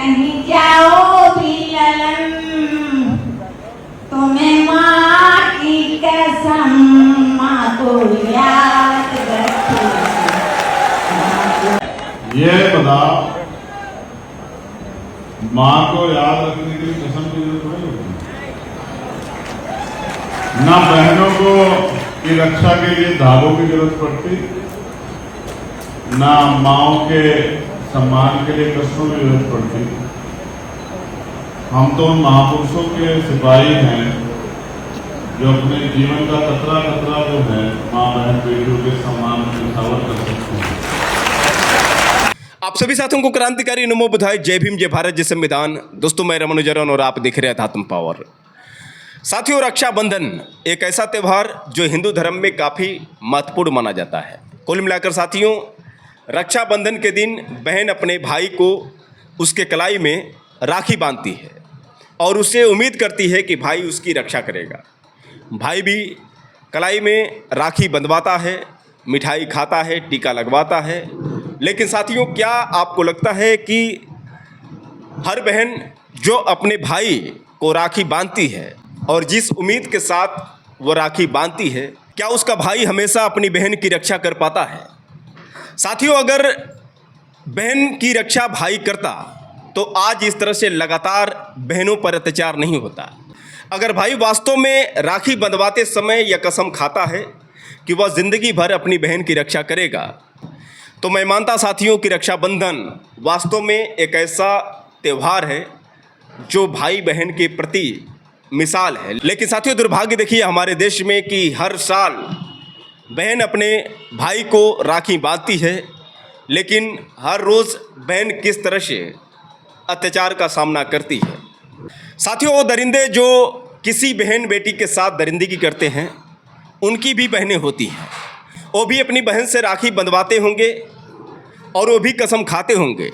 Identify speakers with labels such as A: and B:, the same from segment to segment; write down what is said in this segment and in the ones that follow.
A: कहीं जाओ भी ललन, तुम्हें माँ की कसम, माँ को याद रखो।
B: ये बता, माँ को याद रखने के लिए कसम की जरूरत नहीं होती। ना बहनों को की रक्षा के लिए धागों की जरूरत पड़ती, ना माओ के सम्मान के लिए कष्टों की जरूरत पड़ती। हम तो उन महापुरुषों के सिपाही हैं जो अपने जीवन का कतरा कतरा जो है माँ बहन बेटियों के सम्मान में निछावर कर सकते हैं।
C: आप सभी साथियों को क्रांतिकारी नमो बुधाई, जय भीम, जय भारत, जय संविधान। दोस्तों, मैं रमन जरन और आप देख रहे हैं अध्यात्म पावर। साथियों, रक्षाबंधन एक ऐसा त्यौहार जो हिंदू धर्म में काफ़ी महत्वपूर्ण माना जाता है। कुल मिलाकर साथियों, रक्षाबंधन के दिन बहन अपने भाई को उसके कलाई में राखी बांधती है और उससे उम्मीद करती है कि भाई उसकी रक्षा करेगा। भाई भी कलाई में राखी बंधवाता है, मिठाई खाता है, टीका लगवाता है। लेकिन साथियों, क्या आपको लगता है कि हर बहन जो अपने भाई को राखी बांधती है और जिस उम्मीद के साथ वो राखी बांधती है, क्या उसका भाई हमेशा अपनी बहन की रक्षा कर पाता है? साथियों, अगर बहन की रक्षा भाई करता तो आज इस तरह से लगातार बहनों पर अत्याचार नहीं होता। अगर भाई वास्तव में राखी बंधवाते समय यह कसम खाता है कि वह ज़िंदगी भर अपनी बहन की रक्षा करेगा, तो मैं मानता साथियों कि रक्षाबंधन वास्तव में एक ऐसा त्यौहार है जो भाई बहन के प्रति मिसाल है। लेकिन साथियों, दुर्भाग्य देखिए हमारे देश में कि हर साल बहन अपने भाई को राखी बांधती है, लेकिन हर रोज़ बहन किस तरह से अत्याचार का सामना करती है। साथियों, वो दरिंदे जो किसी बहन बेटी के साथ दरिंदगी करते हैं, उनकी भी बहनें होती हैं। वो भी अपनी बहन से राखी बंधवाते होंगे और वो भी कसम खाते होंगे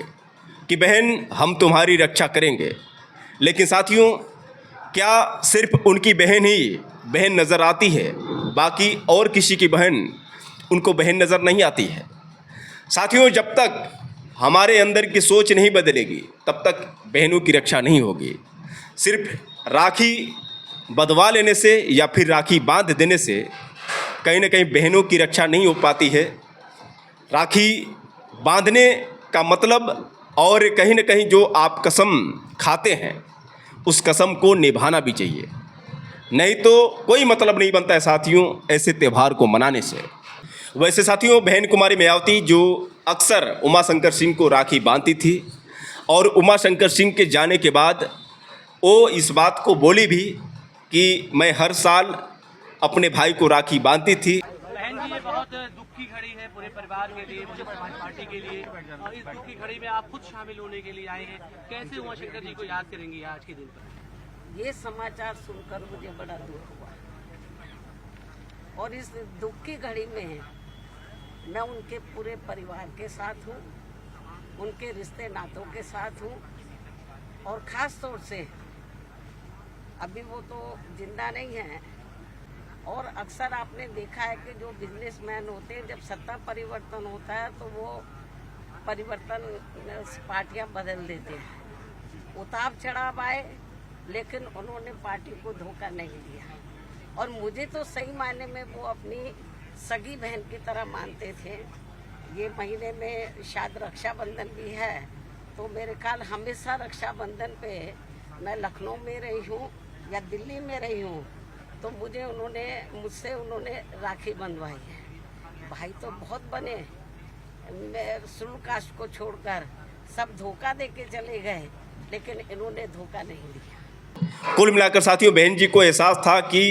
C: कि बहन हम तुम्हारी रक्षा करेंगे। लेकिन साथियों, क्या सिर्फ उनकी बहन ही बहन नज़र आती है, बाकी और किसी की बहन उनको बहन नज़र नहीं आती है? साथियों, जब तक हमारे अंदर की सोच नहीं बदलेगी तब तक बहनों की रक्षा नहीं होगी। सिर्फ राखी बंधवा लेने से या फिर राखी बांध देने से कहीं ना कहीं बहनों की रक्षा नहीं हो पाती है। राखी बांधने का मतलब और कहीं ना कहीं जो आप कसम खाते हैं उस कसम को निभाना भी चाहिए, नहीं तो कोई मतलब नहीं बनता है साथियों ऐसे त्यौहार को मनाने से। वैसे साथियों, बहन कुमारी मायावती जो अक्सर उमा शंकर सिंह को राखी बांधती थी और उमा शंकर सिंह के जाने के बाद वो इस बात को बोली भी कि मैं हर साल अपने भाई को राखी बांधती थी।
D: बहन जी, ये बहुत दुख की घड़ी है पूरे परिवार के लिए, मुझे समाज पार्टी के लिए, और इस दुख की घड़ी में आप खुद शामिल होने के लिए आए हैं। कैसे उमा शंकर जी को याद करेंगी आज के दिन पर?
E: ये समाचार सुनकर मुझे बड़ा दुख हुआ और इस दुख की घड़ी में मैं उनके पूरे परिवार के साथ हूँ, उनके रिश्ते नातों के साथ हूँ और ख़ास तौर से अभी वो तो जिंदा नहीं है। और अक्सर आपने देखा है कि जो बिजनेसमैन होते हैं, जब सत्ता परिवर्तन होता है तो वो परिवर्तन पार्टियां बदल देते हैं। उतार चढ़ाव आए, लेकिन उन्होंने पार्टी को धोखा नहीं दिया और मुझे तो सही मायने में वो अपनी सगी बहन की तरह मानते थे। ये महीने में शायद रक्षाबंधन भी है, तो मेरे ख्याल हमेशा रक्षाबंधन पे मैं लखनऊ में रही हूँ या दिल्ली में रही हूँ, तो मुझसे उन्होंने राखी बंधवाई है। भाई तो बहुत बने, मैं शेड्यूल कास्ट को छोड़कर सब धोखा दे के चले गए, लेकिन इन्होंने धोखा नहीं दिया।
C: कुल मिलाकर साथियों, बहन जी को एहसास था कि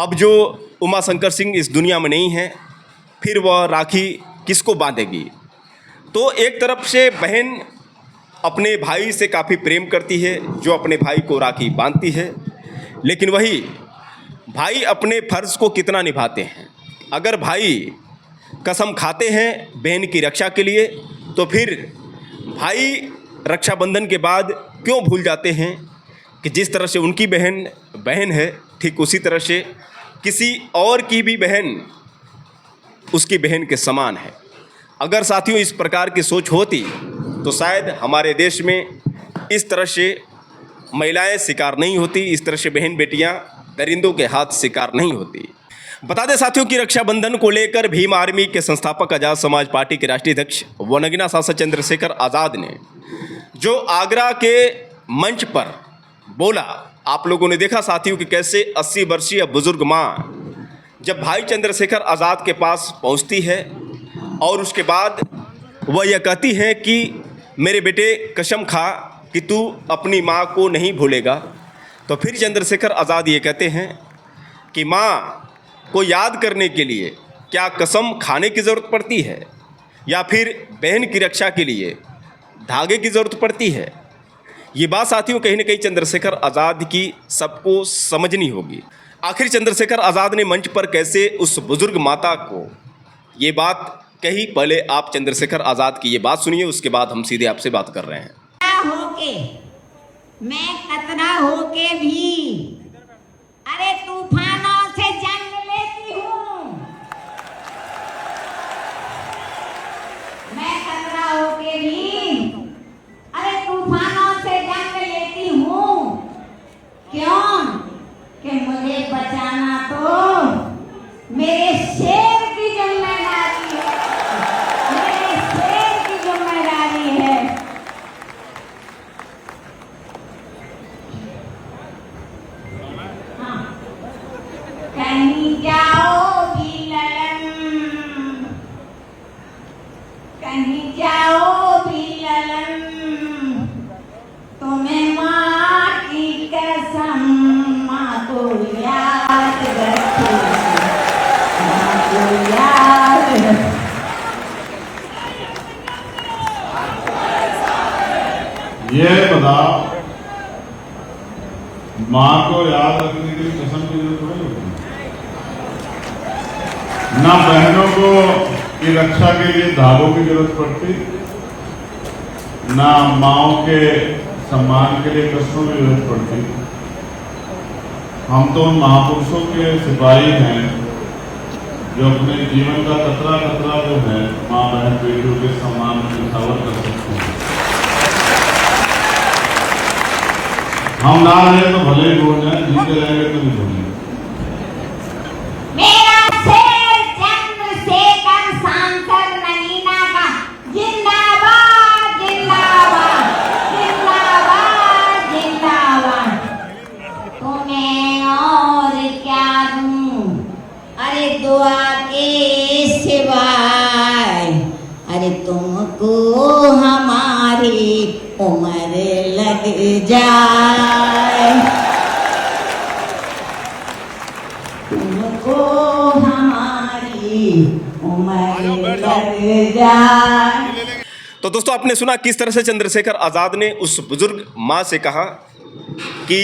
C: अब जो उमा शंकर सिंह इस दुनिया में नहीं है, फिर वह राखी किसको बांधेगी। तो एक तरफ से बहन अपने भाई से काफ़ी प्रेम करती है, जो अपने भाई को राखी बांधती है, लेकिन वही भाई अपने फ़र्ज़ को कितना निभाते हैं। अगर भाई कसम खाते हैं बहन की रक्षा के लिए, तो फिर भाई रक्षाबंधन के बाद क्यों भूल जाते हैं कि जिस तरह से उनकी बहन है, ठीक उसी तरह से किसी और की भी बहन उसकी बहन के समान है। अगर साथियों इस प्रकार की सोच होती तो शायद हमारे देश में इस तरह से महिलाएं शिकार नहीं होती, इस तरह से बहन बेटियां दरिंदों के हाथ शिकार नहीं होती। बता दें साथियों कि रक्षाबंधन को लेकर भीम आर्मी के संस्थापक आज़ाद समाज पार्टी के राष्ट्रीय अध्यक्ष व नगीना सांसद चंद्रशेखर आज़ाद ने जो आगरा के मंच पर बोला, आप लोगों ने देखा साथियों कि कैसे 80 वर्षीय बुजुर्ग माँ जब भाई चंद्रशेखर आज़ाद के पास पहुंचती है और उसके बाद वह यह कहती है कि मेरे बेटे कसम खा कि तू अपनी माँ को नहीं भूलेगा, तो फिर चंद्रशेखर आज़ाद ये कहते हैं कि माँ को याद करने के लिए क्या कसम खाने की ज़रूरत पड़ती है या फिर बहन की रक्षा के लिए धागे की ज़रूरत पड़ती है। ये बात साथियों कहीं ना कहीं चंद्रशेखर आज़ाद की सबको समझनी होगी। आखिर चंद्रशेखर आज़ाद ने मंच पर कैसे उस बुजुर्ग माता को ये बात कही, पहले आप चंद्रशेखर आज़ाद की ये बात सुनिए, उसके बाद हम सीधे आपसे बात कर रहे हैं।
A: मैं कतरा होके भी अरे तूफानों से जंग लेती हूँ, मैं कतरा होके भी अरे तूफानों से जंग लेती हूँ। क्यों? कि मुझे बचाना तो मेरे शेर की जिम्मेदारी है, मेरे शेर की जिम्मेदारी है। कहीं जाओ भी ललन, कहीं जाओ भी ललन, तुम्हें माँ की कसम माँ को याद रखो, माँ को याद रखो।
B: ये बताओ, माँ को याद रखने के लिए कसम की जरूरत थोड़ी होती है। ना बहनों को की रक्षा के लिए धागों की जरूरत पड़ती, ना माओ के सम्मान के लिए कष्टों की जरूरत पड़ती। हम तो उन महापुरुषों के सिपाही हैं जो अपने जीवन का कतरा कतरा जो है माँ बहन बेटियों के सम्मान में निछावर कर सकते हैं। हम ना रहे तो भले ही बोल जाए, जीते रहेंगे तो नहीं बोलेंगे।
A: मेरा शेर चंद्रशेखर सांसद नगीना का जिंदाबाद जिंदाबाद जिंदाबाद जिंदाबाद। तुम्हें और क्या दूं अरे दुआ के सिवाय, अरे तुमको हमारी उम्र लग जाए, तुमको हमारी उम्र लग जाए।
C: तो दोस्तों आपने सुना किस तरह से चंद्रशेखर आज़ाद ने उस बुजुर्ग माँ से कहा कि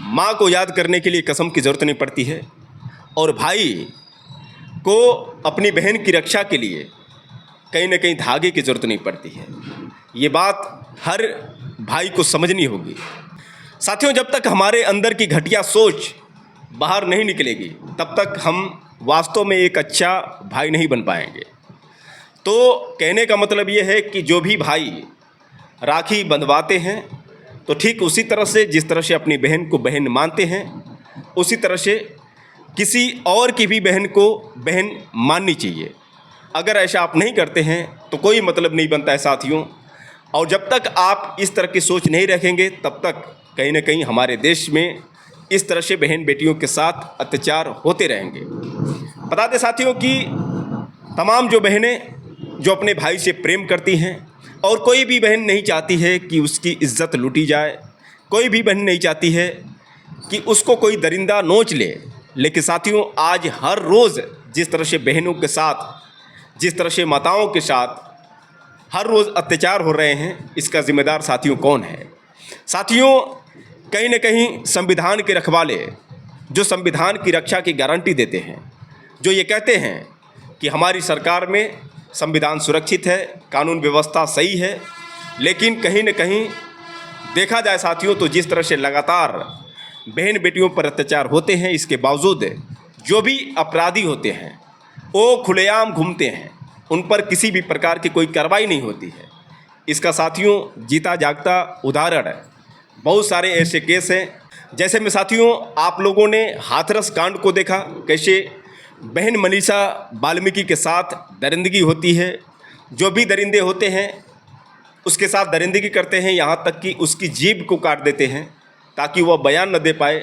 C: माँ को याद करने के लिए कसम की ज़रूरत नहीं पड़ती है और भाई को अपनी बहन की रक्षा के लिए कहीं ना कहीं धागे की ज़रूरत नहीं पड़ती है। ये बात हर भाई को समझनी होगी। साथियों, जब तक हमारे अंदर की घटिया सोच बाहर नहीं निकलेगी तब तक हम वास्तव में एक अच्छा भाई नहीं बन पाएंगे। तो कहने का मतलब ये है कि जो भी भाई राखी बंधवाते हैं तो ठीक उसी तरह से जिस तरह से अपनी बहन को बहन मानते हैं उसी तरह से किसी और की भी बहन को बहन माननी चाहिए। अगर ऐसा आप नहीं करते हैं तो कोई मतलब नहीं बनता है साथियों। और जब तक आप इस तरह की सोच नहीं रखेंगे तब तक कहीं ना कहीं हमारे देश में इस तरह से बहन बेटियों के साथ अत्याचार होते रहेंगे। बता दें साथियों कि तमाम जो बहनें जो अपने भाई से प्रेम करती हैं और कोई भी बहन नहीं चाहती है कि उसकी इज्जत लूटी जाए, कोई भी बहन नहीं चाहती है कि उसको कोई दरिंदा नोच ले। लेकिन साथियों, आज हर रोज़ जिस तरह से बहनों के साथ, जिस तरह से माताओं के साथ हर रोज़ अत्याचार हो रहे हैं, इसका जिम्मेदार साथियों कौन है? साथियों, कहीं न कहीं संविधान के रखवाले जो संविधान की रक्षा की गारंटी देते हैं, जो ये कहते हैं कि हमारी सरकार में संविधान सुरक्षित है, कानून व्यवस्था सही है, लेकिन कहीं न कहीं देखा जाए साथियों तो जिस तरह से लगातार बहन बेटियों पर अत्याचार होते हैं, इसके बावजूद जो भी अपराधी होते हैं वो खुलेआम घूमते हैं, उन पर किसी भी प्रकार की कोई कार्रवाई नहीं होती है। इसका साथियों जीता जागता उदाहरण है। बहुत सारे ऐसे केस हैं, जैसे में साथियों आप लोगों ने हाथरस कांड को देखा, कैसे बहन मनीषा वाल्मीकि के साथ दरिंदगी होती है। जो भी दरिंदे होते हैं उसके साथ दरिंदगी करते हैं, यहाँ तक कि उसकी जीभ को काट देते हैं ताकि वह बयान न दे पाए।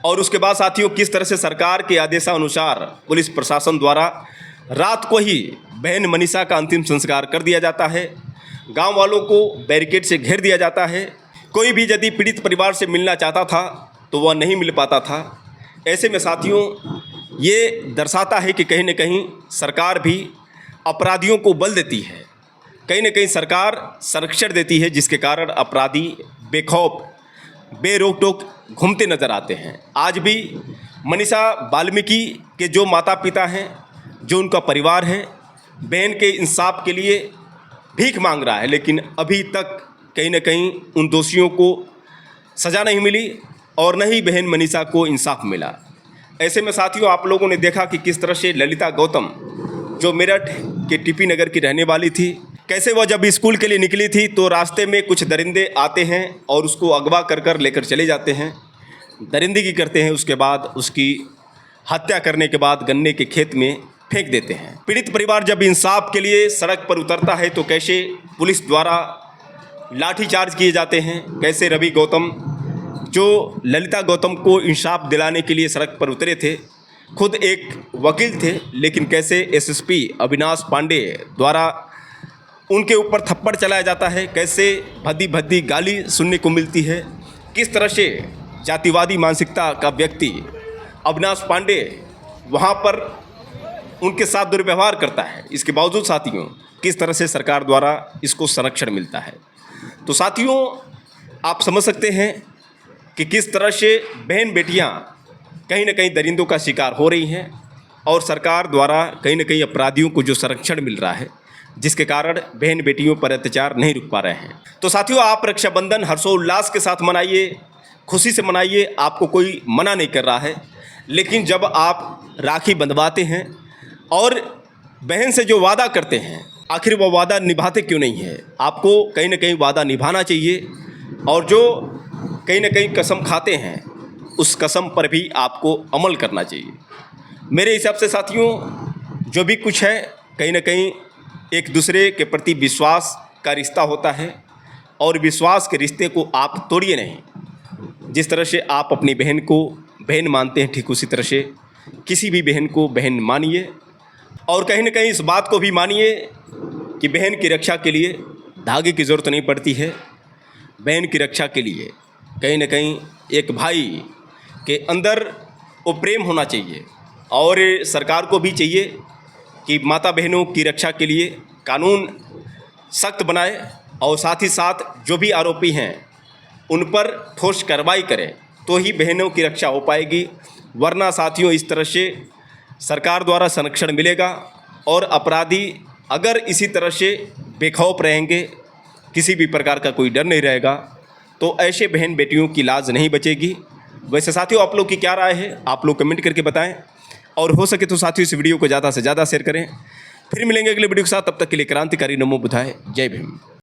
C: और उसके बाद साथियों किस तरह से सरकार के आदेशानुसार पुलिस प्रशासन द्वारा रात को ही बहन मनीषा का अंतिम संस्कार कर दिया जाता है। गांव वालों को बैरिकेड से घेर दिया जाता है। कोई भी यदि पीड़ित परिवार से मिलना चाहता था तो वह नहीं मिल पाता था। ऐसे में साथियों ये दर्शाता है कि कहीं न कहीं सरकार भी अपराधियों को बल देती है, कहीं न कहीं सरकार संरक्षण देती है, जिसके कारण अपराधी बेखौफ बेरोक टोक घूमते नजर आते हैं। आज भी मनीषा वाल्मीकि के जो माता पिता हैं, जो उनका परिवार है, बहन के इंसाफ के लिए भीख मांग रहा है, लेकिन अभी तक कहीं न कहीं उन दोषियों को सज़ा नहीं मिली और न ही बहन मनीषा को इंसाफ मिला। ऐसे में साथियों आप लोगों ने देखा कि किस तरह से ललिता गौतम, जो मेरठ के टीपी नगर की रहने वाली थी, कैसे वह जब स्कूल के लिए निकली थी तो रास्ते में कुछ दरिंदे आते हैं और उसको अगवा कर लेकर चले जाते हैं, दरिंदगी करते हैं। उसके बाद उसकी हत्या करने के बाद गन्ने के खेत में फेंक देते हैं। पीड़ित परिवार जब इंसाफ के लिए सड़क पर उतरता है तो कैसे पुलिस द्वारा लाठीचार्ज किए जाते हैं, कैसे रवि गौतम जो ललिता गौतम को इंसाफ दिलाने के लिए सड़क पर उतरे थे, खुद एक वकील थे, लेकिन कैसे एसएसपी अविनाश पांडे द्वारा उनके ऊपर थप्पड़ चलाया जाता है, कैसे भद्दी भद्दी गाली सुनने को मिलती है, किस तरह से जातिवादी मानसिकता का व्यक्ति अविनाश पांडे वहाँ पर उनके साथ दुर्व्यवहार करता है। इसके बावजूद साथियों किस तरह से सरकार द्वारा इसको संरक्षण मिलता है। तो साथियों आप समझ सकते हैं कि किस तरह से बहन बेटियां कहीं न कहीं दरिंदों का शिकार हो रही हैं और सरकार द्वारा कहीं न कहीं अपराधियों को जो संरक्षण मिल रहा है, जिसके कारण बहन बेटियों पर अत्याचार नहीं रुक पा रहे हैं। तो साथियों आप रक्षाबंधन हर्षोल्लास के साथ मनाइए, खुशी से मनाइए, आपको कोई मना नहीं कर रहा है। लेकिन जब आप राखी बंधवाते हैं और बहन से जो वादा करते हैं, आखिर वो वादा निभाते क्यों नहीं है? आपको कहीं न कहीं वादा निभाना चाहिए और जो कहीं न कहीं कसम खाते हैं उस कसम पर भी आपको अमल करना चाहिए। मेरे हिसाब से साथियों जो भी कुछ है कहीं न कहीं एक दूसरे के प्रति विश्वास का रिश्ता होता है और विश्वास के रिश्ते को आप तोड़िए नहीं। जिस तरह से आप अपनी बहन को बहन मानते हैं, ठीक उसी तरह से किसी भी बहन को बहन मानिए और कहीं न कहीं इस बात को भी मानिए कि बहन की रक्षा के लिए धागे की ज़रूरत नहीं पड़ती है। बहन की रक्षा के लिए कहीं न कहीं एक भाई के अंदर वो प्रेम होना चाहिए और सरकार को भी चाहिए कि माता बहनों की रक्षा के लिए कानून सख्त बनाए और साथ ही साथ जो भी आरोपी हैं उन पर ठोस कार्रवाई करें, तो ही बहनों की रक्षा हो पाएगी। वरना साथियों इस तरह से सरकार द्वारा संरक्षण मिलेगा और अपराधी अगर इसी तरह से बेखौफ रहेंगे, किसी भी प्रकार का कोई डर नहीं रहेगा, तो ऐसे बहन बेटियों की लाज नहीं बचेगी। वैसे साथियों आप लोग की क्या राय है, आप लोग कमेंट करके बताएं और हो सके तो साथियों इस वीडियो को ज़्यादा से ज़्यादा शेयर करें। फिर मिलेंगे अगले वीडियो के साथ, तब तक के लिए क्रांतिकारी नमो बुधाय, जय भीम।